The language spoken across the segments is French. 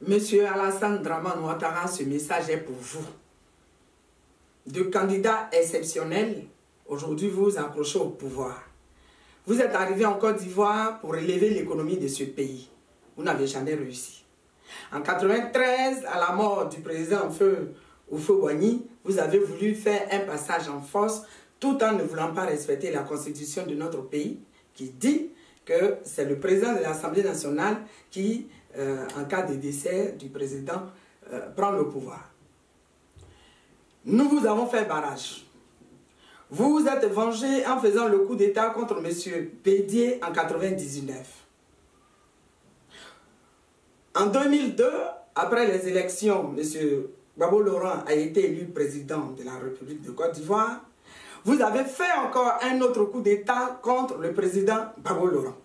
Monsieur Alassane Dramane Ouattara, ce message est pour vous. De candidat exceptionnel, aujourd'hui vous vous accrochez au pouvoir. Vous êtes arrivé en Côte d'Ivoire pour élever l'économie de ce pays. Vous n'avez jamais réussi. En 1993, à la mort du président Houphouët-Boigny, vous avez voulu faire un passage en force tout en ne voulant pas respecter la constitution de notre pays qui dit que c'est le président de l'Assemblée nationale qui, en cas de décès du président, prend le pouvoir. Nous vous avons fait barrage. Vous vous êtes vengé en faisant le coup d'État contre M. Bédié en 1999. En 2002, après les élections, M. Gbagbo Laurent a été élu président de la République de Côte d'Ivoire. Vous avez fait encore un autre coup d'État contre le président Gbagbo Laurent.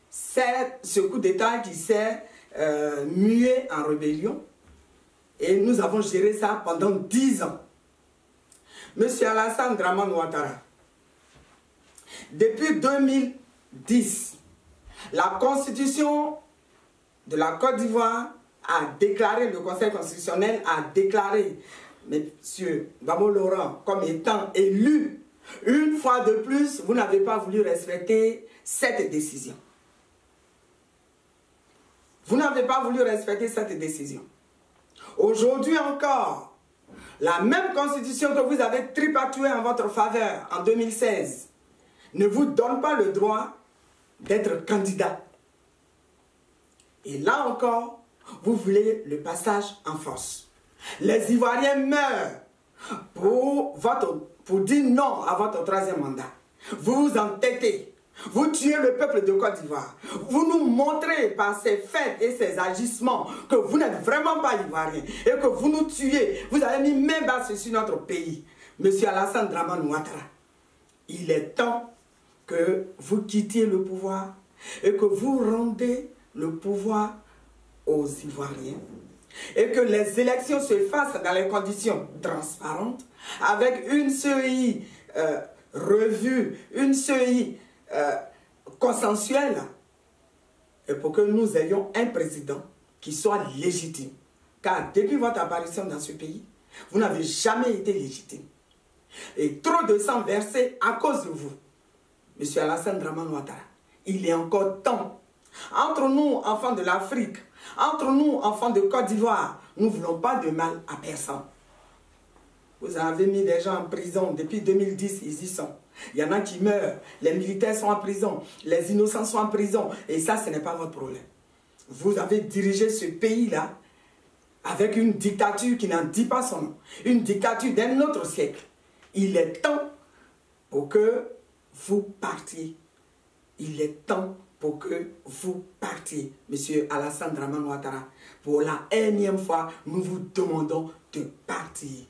C'est ce coup d'État qui s'est mué en rébellion et nous avons géré ça pendant 10 ans. Monsieur Alassane Dramane Ouattara, depuis 2010, la Constitution de la Côte d'Ivoire a déclaré, le Conseil constitutionnel a déclaré M. Gbagbo Laurent comme étant élu. Une fois de plus, vous n'avez pas voulu respecter cette décision. Vous n'avez pas voulu respecter cette décision. Aujourd'hui encore, la même constitution que vous avez tripatouée en votre faveur en 2016 ne vous donne pas le droit d'être candidat. Et là encore, vous voulez le passage en force. Les Ivoiriens meurent pour dire non à votre troisième mandat. Vous vous entêtez. Vous tuez le peuple de Côte d'Ivoire. Vous nous montrez par ces faits et ces agissements que vous n'êtes vraiment pas Ivoirien et que vous nous tuez. Vous avez mis main basse sur notre pays. Monsieur Alassane Dramane Ouattara, il est temps que vous quittiez le pouvoir et que vous rendez le pouvoir aux Ivoiriens et que les élections se fassent dans les conditions transparentes avec une CEI revue, une CEI consensuelle et pour que nous ayons un président qui soit légitime. Car depuis votre apparition dans ce pays, vous n'avez jamais été légitime. Et trop de sang versé à cause de vous. Monsieur Alassane Dramane Ouattara, il est encore temps. Entre nous, enfants de l'Afrique, entre nous, enfants de Côte d'Ivoire, nous ne voulons pas de mal à personne. Vous avez mis des gens en prison depuis 2010, ils y sont. Il y en a qui meurent, les militaires sont en prison, les innocents sont en prison. Et ça, ce n'est pas votre problème. Vous avez dirigé ce pays-là avec une dictature qui n'en dit pas son nom. Une dictature d'un autre siècle. Il est temps pour que vous partiez. Il est temps pour que vous partiez, Monsieur Alassane Dramane Ouattara. Pour la énième fois, nous vous demandons de partir.